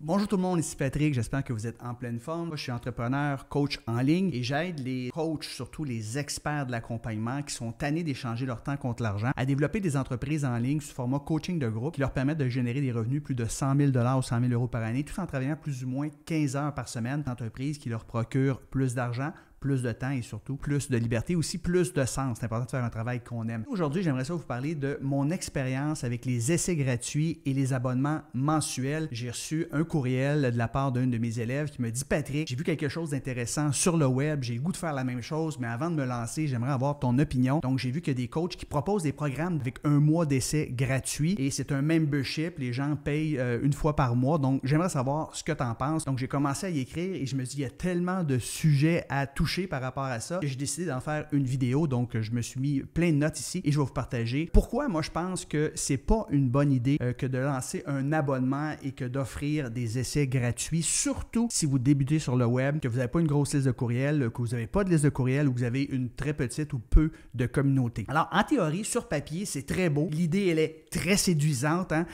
Bonjour tout le monde, ici Patrick, j'espère que vous êtes en pleine forme. Moi, je suis entrepreneur, coach en ligne et j'aide les coachs, surtout les experts de l'accompagnement qui sont tannés d'échanger leur temps contre l'argent, à développer des entreprises en ligne sous format coaching de groupe qui leur permettent de générer des revenus plus de 100 000 ou 100 000 € par année, tout en travaillant plus ou moins 15 heures par semaine d'entreprise qui leur procure plus d'argent, plus de temps et surtout plus de liberté, aussi plus de sens. C'est important de faire un travail qu'on aime. Aujourd'hui, j'aimerais ça vous parler de mon expérience avec les essais gratuits et les abonnements mensuels. J'ai reçu un courriel de la part d'un de mes élèves qui me dit « Patrick, j'ai vu quelque chose d'intéressant sur le web, j'ai le goût de faire la même chose, mais avant de me lancer, j'aimerais avoir ton opinion. » Donc, j'ai vu qu'il y a des coachs qui proposent des programmes avec un mois d'essai gratuit et c'est un membership. Les gens payent une fois par mois. Donc, j'aimerais savoir ce que tu en penses. Donc, j'ai commencé à y écrire et je me dis « Il y a tellement de sujets à toucher par rapport à ça, j'ai décidé d'en faire une vidéo, donc je me suis mis plein de notes ici et je vais vous partager pourquoi moi je pense que c'est pas une bonne idée que de lancer un abonnement et que d'offrir des essais gratuits, surtout si vous débutez sur le web, que vous n'avez pas une grosse liste de courriels, que vous n'avez pas de liste de courriels ou que vous avez une très petite ou peu de communauté. Alors en théorie, sur papier, c'est très beau, l'idée elle est très séduisante, hein?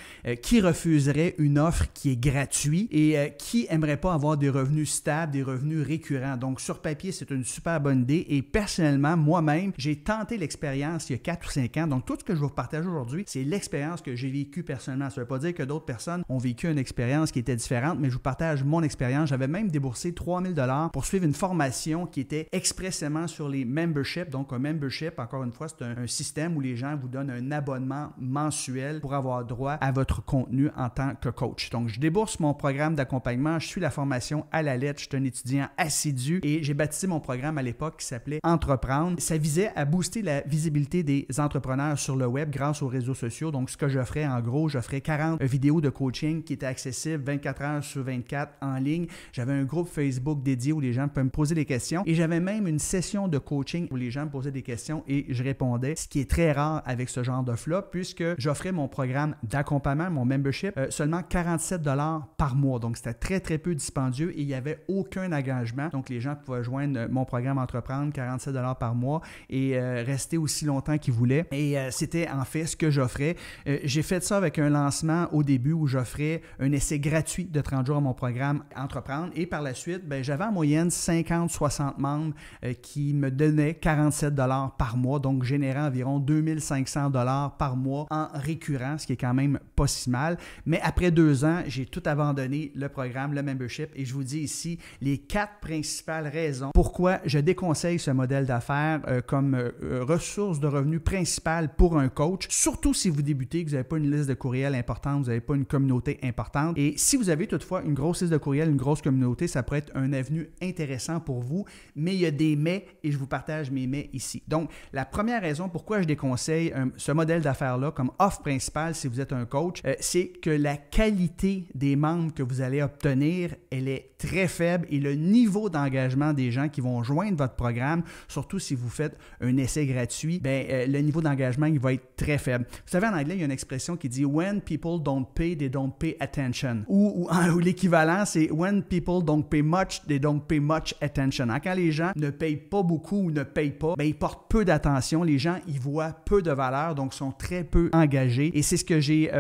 Qui refuserait une offre qui est gratuite et qui aimerait pas avoir des revenus stables, des revenus récurrents? Donc sur papier, c'est une super bonne idée et personnellement, moi-même, j'ai tenté l'expérience il y a 4 ou 5 ans. Donc, tout ce que je vais vous partager aujourd'hui, c'est l'expérience que j'ai vécue personnellement. Ça ne veut pas dire que d'autres personnes ont vécu une expérience qui était différente, mais je vous partage mon expérience. J'avais même déboursé 3 000 $ pour suivre une formation qui était expressément sur les memberships. Donc, un membership, encore une fois, c'est un système où les gens vous donnent un abonnement mensuel pour avoir droit à votre contenu en tant que coach. Donc, je débourse mon programme d'accompagnement, je suis la formation à la lettre, je suis un étudiant assidu et j'ai baptisé mon programme à l'époque qui s'appelait Entreprendre. Ça visait à booster la visibilité des entrepreneurs sur le web grâce aux réseaux sociaux. Donc, ce que j'offrais, en gros, j'offrais 40 vidéos de coaching qui étaient accessibles 24 heures sur 24 en ligne. J'avais un groupe Facebook dédié où les gens peuvent me poser des questions et j'avais même une session de coaching où les gens me posaient des questions et je répondais, ce qui est très rare avec ce genre d'offre-là puisque j'offrais mon programme d'accompagnement, mon membership, seulement 47 $ par mois. Donc, c'était très, très peu dispendieux et il n'y avait aucun engagement. Donc, les gens pouvaient joindre mon programme Entreprendre, 47 $ par mois et rester aussi longtemps qu'ils voulaient. Et c'était en fait ce que j'offrais. J'ai fait ça avec un lancement au début où j'offrais un essai gratuit de 30 jours à mon programme Entreprendre et par la suite, j'avais en moyenne 50-60 membres qui me donnaient 47 $ par mois, donc générant environ 2500 $ par mois en récurrent, ce qui est quand même pas si mal. Mais après 2 ans, j'ai tout abandonné le programme, le membership et je vous dis ici les 4 principales raisons pourquoi je déconseille ce modèle d'affaires comme ressource de revenus principale pour un coach, surtout si vous débutez, que vous n'avez pas une liste de courriels importante, vous n'avez pas une communauté importante. Et si vous avez toutefois une grosse liste de courriels, une grosse communauté, ça pourrait être un avenue intéressant pour vous, mais il y a des mais et je vous partage mes mais ici. Donc, la première raison pourquoi je déconseille ce modèle d'affaires-là comme offre principale si vous êtes un coach, c'est que la qualité des membres que vous allez obtenir, elle est très faible et le niveau d'engagement des gens qui vont joindre votre programme, surtout si vous faites un essai gratuit, le niveau d'engagement il va être très faible. Vous savez, en anglais, il y a une expression qui dit « When people don't pay, they don't pay attention » ou l'équivalent, c'est « When people don't pay much, they don't pay much attention ». Quand les gens ne payent pas beaucoup ou ne payent pas, ils portent peu d'attention, les gens y voient peu de valeur, donc sont très peu engagés. Et c'est ce que j'ai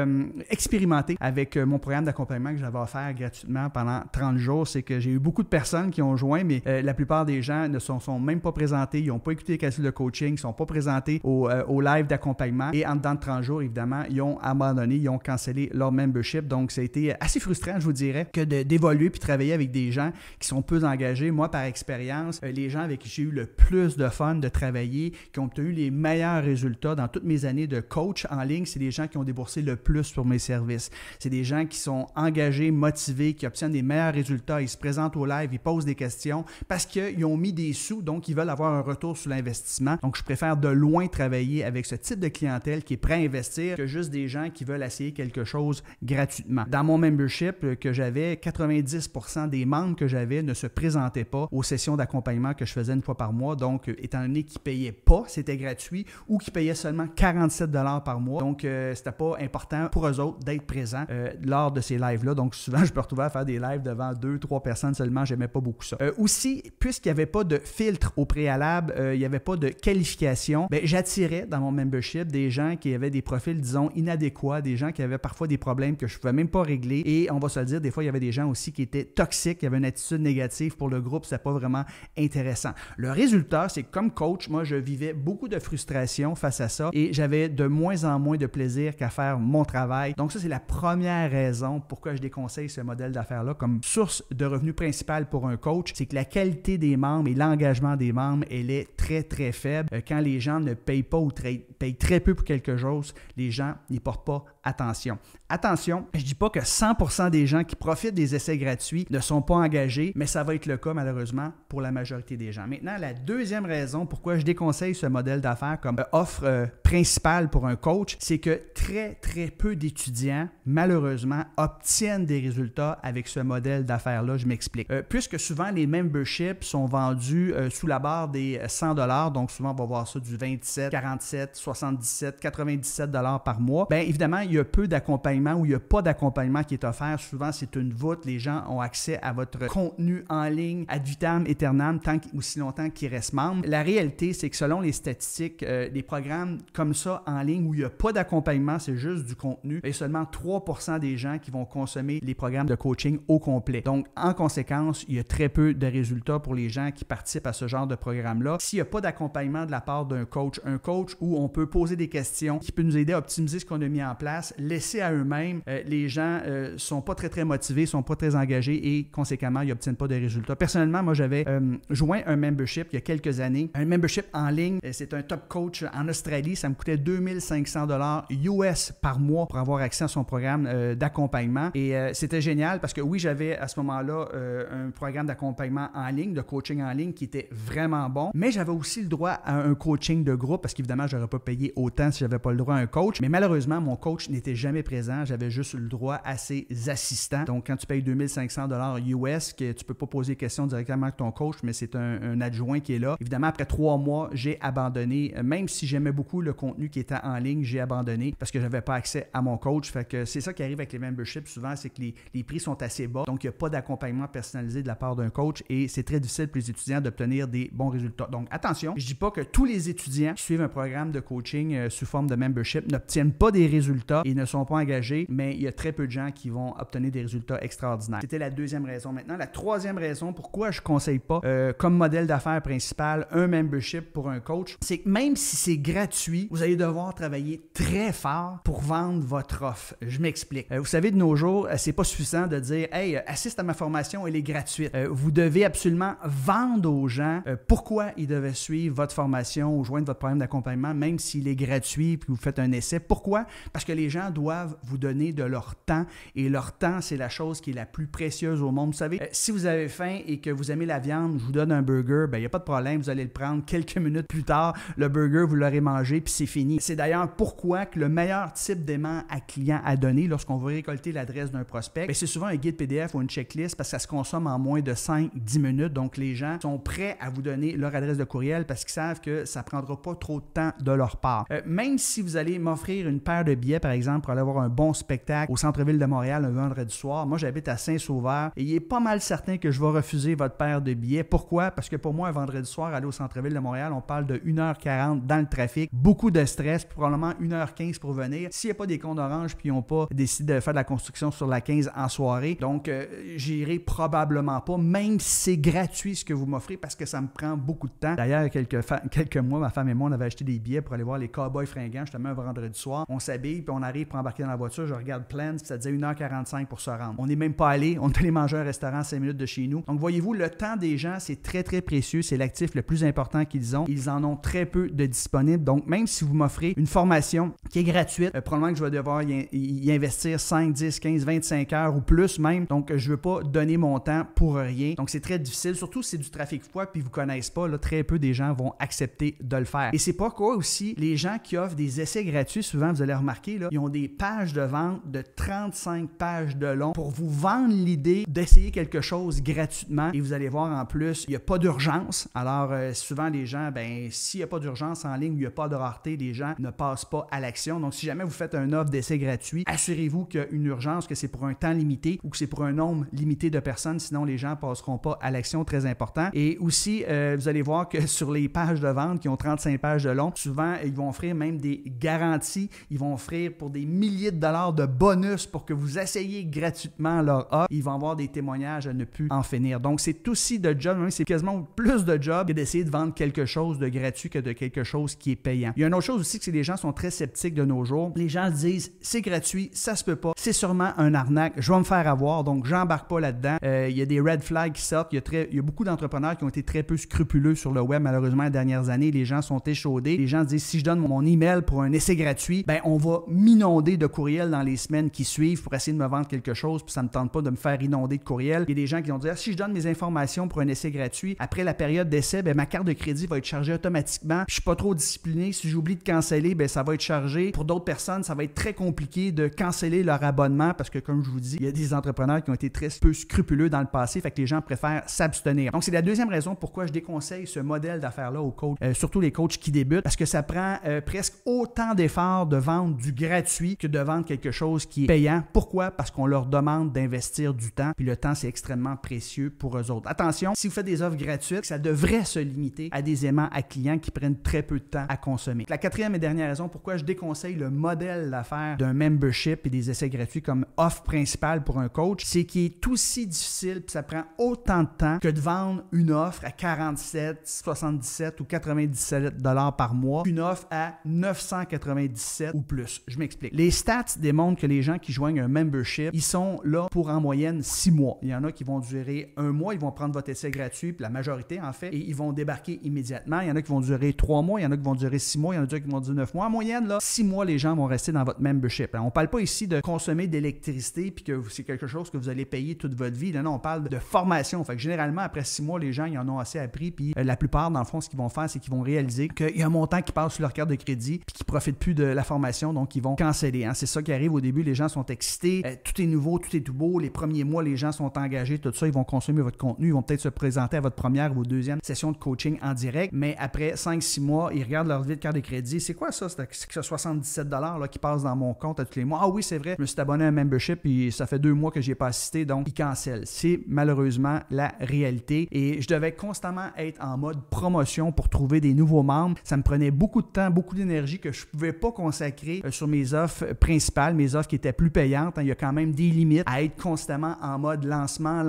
expérimenté avec mon programme d'accompagnement que j'avais offert gratuitement pendant 30 jours. C'est que j'ai eu beaucoup de personnes qui ont joint, mais la plupart des gens ne sont même pas présentés, ils n'ont pas écouté les capsules de coaching, ils ne sont pas présentés au live d'accompagnement et en dedans de 30 jours, évidemment, ils ont abandonné, ils ont cancellé leur membership. Donc, ça a été assez frustrant, je vous dirais, que d'évoluer puis travailler avec des gens qui sont peu engagés. Moi, par expérience, les gens avec qui j'ai eu le plus de fun de travailler, qui ont obtenu les meilleurs résultats dans toutes mes années de coach en ligne, c'est des gens qui ont déboursé le plus pour mes services. C'est des gens qui sont engagés, motivés, qui obtiennent des meilleurs résultats, ils se présentent au live, ils posent des questions parce qu'ils ont mis des sous, donc ils veulent avoir un retour sur l'investissement. Donc, je préfère de loin travailler avec ce type de clientèle qui est prêt à investir que juste des gens qui veulent essayer quelque chose gratuitement. Dans mon membership que j'avais, 90% des membres que j'avais ne se présentaient pas aux sessions d'accompagnement que je faisais une fois par mois. Donc, étant donné qu'ils ne payaient pas, c'était gratuit, ou qu'ils payaient seulement 47 $ par mois. Donc, c'était pas important pour eux autres d'être présents lors de ces lives-là. Donc, souvent, je me retrouvais à faire des lives devant 2-3 personnes seulement. J'aimais pas beaucoup ça. Aussi, puisqu'il puisqu'il n'y avait pas de filtre au préalable, il n'y avait pas de qualification, j'attirais dans mon membership des gens qui avaient des profils, disons, inadéquats, des gens qui avaient parfois des problèmes que je ne pouvais même pas régler. Et on va se le dire, des fois, il y avait des gens aussi qui étaient toxiques, qui avaient une attitude négative pour le groupe, c'était pas vraiment intéressant. Le résultat, c'est que comme coach, moi, je vivais beaucoup de frustration face à ça et j'avais de moins en moins de plaisir qu'à faire mon travail. Donc ça, c'est la première raison pourquoi je déconseille ce modèle d'affaires-là comme source de revenus principale pour un coach, c'est que la qualité des membres et l'engagement des membres, elle est très, très faible. Quand les gens ne payent pas ou payent très peu pour quelque chose, les gens n'y portent pas attention. Attention, je ne dis pas que 100% des gens qui profitent des essais gratuits ne sont pas engagés, mais ça va être le cas malheureusement pour la majorité des gens. Maintenant, la deuxième raison pourquoi je déconseille ce modèle d'affaires comme offre principale pour un coach, c'est que très, très peu d'étudiants, malheureusement, obtiennent des résultats avec ce modèle d'affaires-là. Je m'explique. Puisque souvent, les memberships sont vendus sous la barre des 100 $, donc souvent, on va voir ça du 27, 47, 77, 97 $ par mois. Bien évidemment, il y a peu d'accompagnement ou il n'y a pas d'accompagnement qui est offert. Souvent, c'est une voûte. Les gens ont accès à votre contenu en ligne ad vitam aeternam, aussi longtemps qu'ils restent membres. La réalité, c'est que selon les statistiques, des programmes comme ça en ligne où il n'y a pas d'accompagnement, c'est juste du contenu, il y a seulement 3% des gens qui vont consommer les programmes de coaching au complet. Donc, en conséquence, il y a très peu de résultats pour les gens qui participent à ce genre de programme-là. S'il n'y a pas d'accompagnement de la part d'un coach, un coach où on peut poser des questions qui peut nous aider à optimiser ce qu'on a mis en place, laisser à eux-mêmes, les gens ne sont pas très, très motivés, ne sont pas très engagés et conséquemment, ils n'obtiennent pas de résultats. Personnellement, moi, j'avais joint un membership il y a quelques années. Un membership en ligne, c'est un top coach en Australie. Ça me coûtait 2500 $ US par mois pour avoir accès à son programme d'accompagnement. Et c'était génial parce que oui, j'avais à ce moment-là un programme d'accompagnement en ligne, de coaching en ligne qui était vraiment bon, mais j'avais aussi le droit à un coaching de groupe parce qu'évidemment, je n'aurais pas payé autant si je n'avais pas le droit à un coach. Mais malheureusement, mon coach n'était jamais présent. J'avais juste le droit à ses assistants. Donc, quand tu payes 2500 $ US, que tu ne peux pas poser des questions directement avec ton coach, mais c'est un adjoint qui est là. Évidemment, après 3 mois, j'ai abandonné. Même si j'aimais beaucoup le contenu qui était en ligne, j'ai abandonné parce que je n'avais pas accès à mon coach. Fait que c'est ça qui arrive avec les memberships souvent, c'est que les prix sont assez bas. Donc, il n'y a pas d'accompagnement personnalisé de la part d'un coach et c'est très difficile pour les étudiants d'obtenir des bons résultats. Donc, attention, je ne dis pas que tous les étudiants qui suivent un programme de coaching sous forme de membership n'obtiennent pas des résultats et ne sont pas engagés, mais il y a très peu de gens qui vont obtenir des résultats extraordinaires. C'était la deuxième raison. Maintenant, la troisième raison pourquoi je ne conseille pas comme modèle d'affaires principal un membership pour un coach, c'est que même si c'est gratuit, vous allez devoir travailler très fort pour vendre votre offre. Je m'explique. Vous savez, de nos jours, c'est pas suffisant de dire « Hey, assiste à ma formation, elle est gratuite. » Vous devez absolument vendre aux gens pourquoi ils devaient suivre votre formation ou joindre votre programme d'accompagnement, même s'il est gratuit puis vous faites un essai. Pourquoi? Parce que les gens doivent vous donner de leur temps et leur temps, c'est la chose qui est la plus précieuse au monde. Vous savez, si vous avez faim et que vous aimez la viande, je vous donne un burger, il n'y a pas de problème, vous allez le prendre quelques minutes plus tard, le burger, vous l'aurez mangé puis c'est fini. C'est d'ailleurs pourquoi que le meilleur type d'aimant à client à donner lorsqu'on veut récolter l'adresse d'un prospect, c'est souvent un guide PDF ou une checklist parce que ça se consomme en moins de 5-10 minutes. Donc, les gens sont prêts à vous donner leur adresse de courriel parce qu'ils savent que ça ne prendra pas trop de temps de leur part. Même si vous allez m'offrir une paire de billets, par exemple, pour aller voir un bon spectacle au centre-ville de Montréal un vendredi soir, moi, j'habite à Saint-Sauveur et il est pas mal certain que je vais refuser votre paire de billets. Pourquoi? Parce que pour moi, un vendredi soir, aller au centre-ville de Montréal, on parle de 1h40 dans le trafic, beaucoup de stress, puis probablement 1h15 pour venir. S'il n'y a pas des comptes orange puis ils n'ont pas décidé de faire de la construction sur la 15 en soirée, donc j'irai probablement pas, même si c'est gratuit ce que vous m'offrez parce que ça me prend beaucoup de temps. D'ailleurs, il y a quelques mois, ma femme et moi, on avait acheté des billets pour aller voir les Cowboys fringants, justement un vendredi soir. On s'habille, puis on arrive pour embarquer dans la voiture, je regarde Plans, puis ça disait 1h45 pour se rendre. On n'est même pas allé, on est allé manger à un restaurant à 5 minutes de chez nous. Donc voyez-vous, le temps des gens, c'est très très précieux, c'est l'actif le plus important qu'ils ont. Ils en ont très peu de disponibles. Donc même si vous m'offrez une formation qui est gratuite, probablement que je vais devoir y investir 5, 10, 15, 25 heures ou plus même. Donc je ne veux pas donner mon temps pour rien. Donc c'est très difficile, surtout si c'est du trafic froid puis ils ne vous connaissent pas, là, très peu des gens vont accepter de le faire. Et c'est pourquoi aussi les gens qui offrent des essais gratuits, souvent vous allez remarquer, là, ils ils ont des pages de vente de 35 pages de long pour vous vendre l'idée d'essayer quelque chose gratuitement. Et vous allez voir en plus, il n'y a pas d'urgence. Alors, souvent les gens, s'il n'y a pas d'urgence en ligne, il n'y a pas de rareté, les gens ne passent pas à l'action. Donc, si jamais vous faites une offre d'essai gratuit, assurez-vous qu'il y a une urgence, que c'est pour un temps limité ou que c'est pour un nombre limité de personnes, sinon les gens ne passeront pas à l'action, très important. Et aussi, vous allez voir que sur les pages de vente qui ont 35 pages de long, souvent, ils vont offrir même des garanties. Ils vont offrir pour des milliers de dollars de bonus pour que vous essayiez gratuitement leur offre. Ils vont avoir des témoignages à ne plus en finir. Donc, c'est aussi de job, c'est quasiment plus de job que d'essayer de vendre quelque chose de gratuit que de quelque chose qui est payant. Il y a une autre chose aussi, que les gens sont très sceptiques de nos jours. Les gens se disent, c'est gratuit, ça se peut pas, c'est sûrement un arnaque, je vais me faire avoir, donc j'embarque pas là-dedans. Il y a des red flags qui sortent. Il y a beaucoup d'entrepreneurs qui ont été très peu scrupuleux sur le web, malheureusement, les dernières années. Les gens sont échaudés. Les gens se disent, si je donne mon email pour un essai gratuit, on va m'inonder de courriels dans les semaines qui suivent pour essayer de me vendre quelque chose, puis ça me tente pas de me faire inonder de courriels. Il y a des gens qui vont dire, si je donne mes informations pour un essai gratuit, après la période d'essai, ma carte de crédit va être chargée automatiquement. Je suis pas trop discipliné. Si j'oublie de canceller, ça va être chargé. Pour d'autres personnes, ça va être très compliqué de canceller leur abonnement parce que, comme je vous dis, il y a des entrepreneurs qui ont été très peu scrupuleux dans le passé, fait que les gens préfèrent s'abstenir. Donc, c'est la deuxième raison pourquoi je déconseille ce modèle d'affaires-là aux coachs, surtout les coachs qui débutent, parce que ça prend presque autant d'efforts de vendre du gratuit que de vendre quelque chose qui est payant. Pourquoi? Parce qu'on leur demande d'investir du temps, puis le temps, c'est extrêmement précieux pour eux autres. Attention, si vous faites des offres gratuites, ça devrait se limiter à des aimants à clients qui prennent très peu de temps à consommer. La quatrième et dernière raison pourquoi je déconseille le modèle d'affaires d'un membership et des essais gratuits comme offre principale pour un coach, c'est qu'il est aussi difficile, puis ça prend autant de temps que de vendre une offre à 47, 77 ou 97 $ par mois, une offre à 997 ou plus. Je m'explique. Les stats démontrent que les gens qui joignent un membership, ils sont là pour en moyenne 6 mois. Il y en a qui vont durer 1 mois, ils vont prendre votre essai gratuit, puis la majorité en fait, et ils vont débarquer immédiatement. Il y en a qui vont durer 3 mois, il y en a qui vont durer 6 mois, il y en a qui vont durer 9 mois. En moyenne, 6 mois, les gens vont rester dans votre membership. On ne parle pas ici de consommer d'électricité puis que c'est quelque chose que vous allez payer toute votre vie. Là, non, on parle de formation. Fait que généralement, après 6 mois, les gens, ils en ont assez appris, puis la plupart, dans le fond, ce qu'ils vont faire, c'est qu'ils vont réaliser qu'il y a un montant qui passe sur leur carte de crédit puis qu'ils ne profitent plus de la formation, donc ils vont canceller. C'est ça qui arrive au début. Les gens sont excités, tout est nouveau, tout est tout beau. Les premiers mois, les gens sont engagés, tout ça, ils vont consommer votre contenu, ils vont peut-être se présenter à votre première ou deuxième session de coaching en direct, mais après 5-6 mois, ils regardent leur vie de carte de crédit. C'est quoi ça? C'est 77 $ là, qui passe dans mon compte à tous les mois. Ah oui, c'est vrai, je me suis abonné à un membership et ça fait 2 mois que je n'y ai pas assisté, donc ils cancellent. C'est malheureusement la réalité et je devais constamment être en mode promotion pour trouver des nouveaux membres. Ça me prenait beaucoup de temps, beaucoup d'énergie que je ne pouvais pas consacrer sur mes offres principales, mes offres qui étaient plus payantes. Il y a quand même des limites à être constamment en mode lancement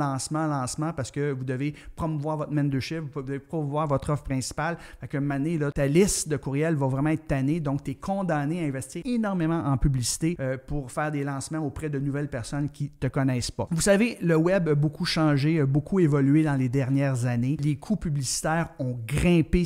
parce que vous devez promouvoir votre membership, vous devez promouvoir votre offre principale. Fait qu'à un moment donné, ta liste de courriels va vraiment être tannée, donc tu es condamné à investir énormément en publicité pour faire des lancements auprès de nouvelles personnes qui ne te connaissent pas. Vous savez, le web a beaucoup changé, a beaucoup évolué dans les dernières années. Les coûts publicitaires ont grimpé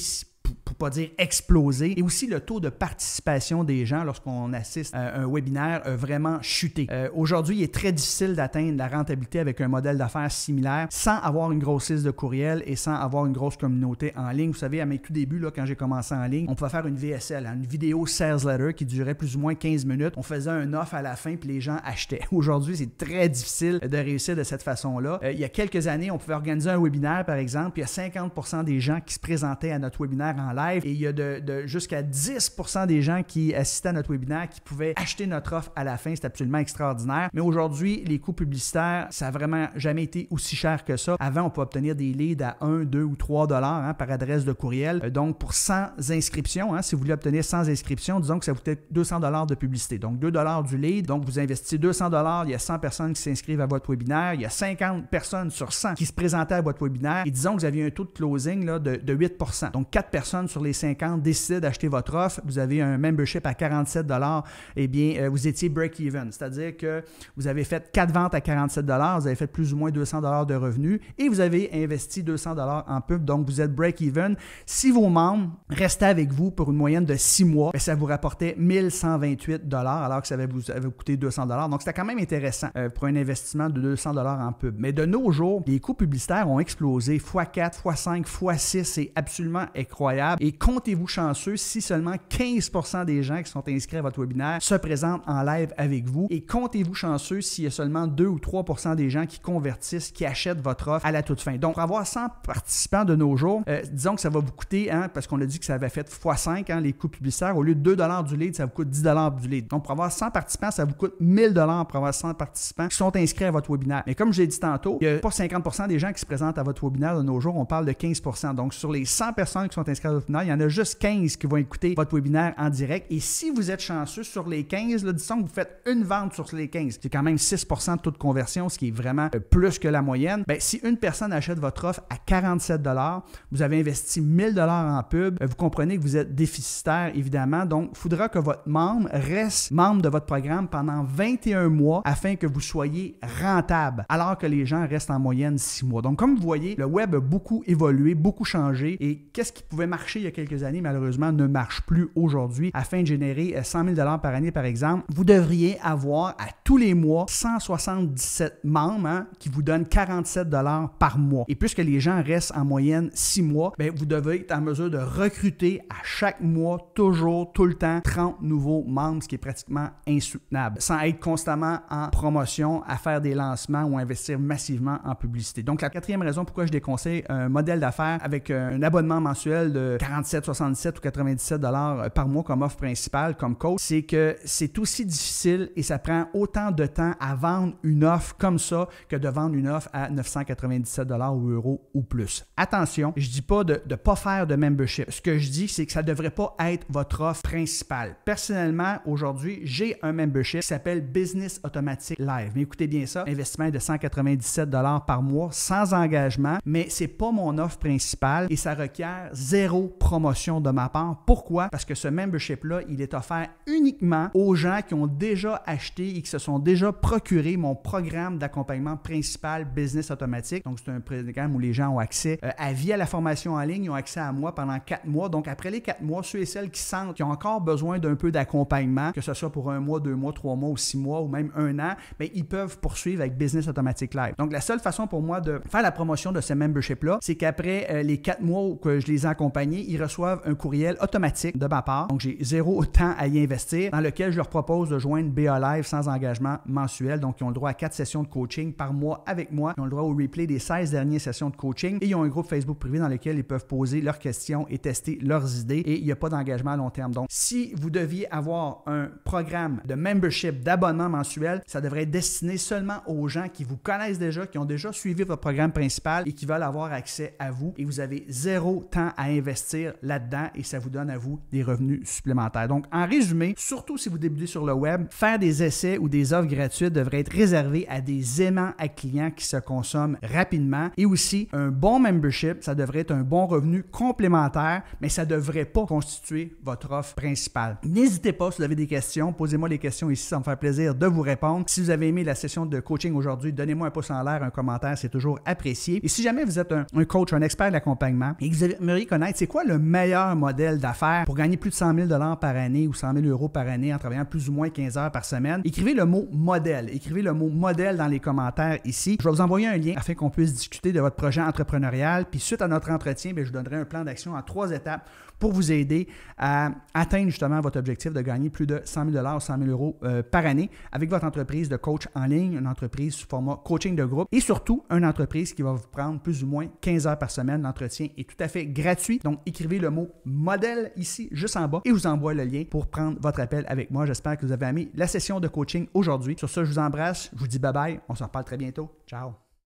pour pas dire exploser. Et aussi, le taux de participation des gens lorsqu'on assiste à un webinaire a vraiment chuté. Aujourd'hui, il est très difficile d'atteindre la rentabilité avec un modèle d'affaires similaire sans avoir une grosse liste de courriels et sans avoir une grosse communauté en ligne. Vous savez, à mes tout débuts, quand j'ai commencé en ligne, on pouvait faire une VSL, une vidéo sales letter qui durait plus ou moins 15 minutes. On faisait un offre à la fin puis les gens achetaient. Aujourd'hui, c'est très difficile de réussir de cette façon-là. Il y a quelques années, on pouvait organiser un webinaire, par exemple, puis il y a 50% des gens qui se présentaient à notre webinaire en live et il y a jusqu'à 10% des gens qui assistaient à notre webinaire qui pouvaient acheter notre offre à la fin. C'est absolument extraordinaire. Mais aujourd'hui, les coûts publicitaires, ça n'a vraiment jamais été aussi cher que ça. Avant, on peut obtenir des leads à 1, 2 ou 3 $ par adresse de courriel. Donc, pour 100 inscriptions, si vous voulez obtenir 100 inscriptions, disons que ça vous coûte 200 $ de publicité. Donc, 2 $ du lead. Donc, vous investissez 200 $, il y a 100 personnes qui s'inscrivent à votre webinaire, il y a 50 personnes sur 100 qui se présentaient à votre webinaire et disons que vous aviez un taux de closing de 8%. Donc, 4 personnes sur les 50 décidaient d'acheter votre offre, vous avez un membership à 47 $, eh bien, vous étiez break-even. C'est-à-dire que vous avez fait 4 ventes à 47 $, vous avez fait plus ou moins 200 $ de revenus et vous avez investi 200 $ en pub, donc vous êtes break-even. Si vos membres restaient avec vous pour une moyenne de 6 mois, bien, ça vous rapportait 1128 $ alors que ça avait vous coûté 200 $. Donc, c'était quand même intéressant pour un investissement de 200 $ en pub. Mais de nos jours, les coûts publicitaires ont explosé x4, x5, x6. C'est absolument incroyable. Et comptez-vous chanceux si seulement 15% des gens qui sont inscrits à votre webinaire se présentent en live avec vous. Et comptez-vous chanceux s'il y a seulement 2 ou 3% des gens qui convertissent, qui achètent votre offre à la toute fin. Donc, pour avoir 100 participants de nos jours, disons que ça va vous coûter, parce qu'on a dit que ça avait fait x5 les coûts publicitaires, au lieu de 2$ du lead, ça vous coûte 10$ du lead. Donc, pour avoir 100 participants, ça vous coûte 1000$ pour avoir 100 participants qui sont inscrits à votre webinaire. Mais comme je l'ai dit tantôt, il n'y a pas 50% des gens qui se présentent à votre webinaire de nos jours, on parle de 15%. Donc, sur les 100 personnes qui sont inscrites à votre webinaire, il y en a juste 15 qui vont écouter votre webinaire en direct. Et si vous êtes chanceux sur les 15, disons que vous faites une vente sur les 15, c'est quand même 6% de taux de conversion, ce qui est vraiment plus que la moyenne. Bien, si une personne achète votre offre à 47$, vous avez investi 1000$ en pub, vous comprenez que vous êtes déficitaire, évidemment. Donc, il faudra que votre membre reste membre de votre programme pendant 21 mois afin que vous soyez rentable, alors que les gens restent en moyenne 6 mois. Donc, comme vous voyez, le web a beaucoup évolué, beaucoup changé et qu'est-ce qui pouvait marcher il y a quelques années, malheureusement, ne marche plus aujourd'hui. Afin de générer 100 000$ par année, par exemple, vous devriez avoir à tous les mois 177 membres qui vous donnent 47$ par mois. Et puisque les gens restent en moyenne 6 mois, bien, vous devez être en mesure de recruter à chaque mois, toujours, tout le temps, 30 nouveaux membres, ce qui est pratiquement insoutenable, sans être constamment en promotion, à faire des lancements ou investir massivement en publicité. Donc, la quatrième raison pourquoi je déconseille un modèle d'affaires avec un abonnement mensuel de 47, 67 ou 97$ par mois comme offre principale, comme coach, c'est que c'est aussi difficile et ça prend autant de temps à vendre une offre comme ça que de vendre une offre à 997$ ou euros ou plus. Attention, je ne dis pas de ne pas faire de membership. Ce que je dis, c'est que ça ne devrait pas être votre offre principale. Personnellement, aujourd'hui, j'ai un membership qui s'appelle Business Automatique Live. Mais écoutez bien ça, investissement de 197$ par mois sans engagement, mais ce n'est pas mon offre principale et ça requiert zéro promotion de ma part. Pourquoi? Parce que ce membership-là, il est offert uniquement aux gens qui ont déjà acheté et qui se sont déjà procuré mon programme d'accompagnement principal Business Automatique. Donc, c'est un programme où les gens ont accès à vie à la formation en ligne, ils ont accès à moi pendant 4 mois. Donc, après les 4 mois, ceux et celles qui sentent qu'ils ont encore besoin d'un peu d'accompagnement, que ce soit pour 1 mois, 2 mois, 3 mois ou 6 mois ou même 1 an, bien, ils peuvent poursuivre avec Business Automatique Live. Donc, la seule façon pour moi de faire la promotion de ce membership-là, c'est qu'après les 4 mois où que je les ai accompagnés, ils reçoivent un courriel automatique de ma part. Donc, j'ai zéro temps à y investir, dans lequel je leur propose de joindre BA Live sans engagement mensuel. Donc, ils ont le droit à 4 sessions de coaching par mois avec moi. Ils ont le droit au replay des 16 dernières sessions de coaching et ils ont un groupe Facebook privé dans lequel ils peuvent poser leurs questions et tester leurs idées et il n'y a pas d'engagement à long terme. Donc, si vous deviez avoir un programme de membership, d'abonnement mensuel, ça devrait être destiné seulement aux gens qui vous connaissent déjà, qui ont déjà suivi votre programme principal et qui veulent avoir accès à vous et vous avez zéro temps à investir là-dedans et ça vous donne à vous des revenus supplémentaires. Donc, en résumé, surtout si vous débutez sur le web, faire des essais ou des offres gratuites devrait être réservé à des aimants à clients qui se consomment rapidement et aussi un bon membership, ça devrait être un bon revenu complémentaire, mais ça ne devrait pas constituer votre offre principale. N'hésitez pas, si vous avez des questions, posez-moi les questions ici, ça me fait plaisir de vous répondre. Si vous avez aimé la session de coaching aujourd'hui, donnez-moi un pouce en l'air, un commentaire, c'est toujours apprécié. Et si jamais vous êtes un coach, un expert de l'accompagnement et que vous aimeriez connaître c'est quoi le meilleur modèle d'affaires pour gagner plus de 100 000$ par année ou 100 000 € par année en travaillant plus ou moins 15 heures par semaine, écrivez le mot modèle. Écrivez le mot modèle dans les commentaires ici. Je vais vous envoyer un lien afin qu'on puisse discuter de votre projet entrepreneurial. Puis suite à notre entretien, bien, je vous donnerai un plan d'action en 3 étapes pour vous aider à atteindre justement votre objectif de gagner plus de 100 000$ ou 100 000 € par année avec votre entreprise de coach en ligne, une entreprise sous format coaching de groupe et surtout une entreprise qui va vous prendre plus ou moins 15 heures par semaine. L'entretien est tout à fait gratuit. Donc, écrivez le mot modèle ici, juste en bas et je vous envoie le lien pour prendre votre appel avec moi. J'espère que vous avez aimé la session de coaching aujourd'hui. Sur ce, je vous embrasse. Je vous dis bye bye. On se reparle très bientôt. Ciao.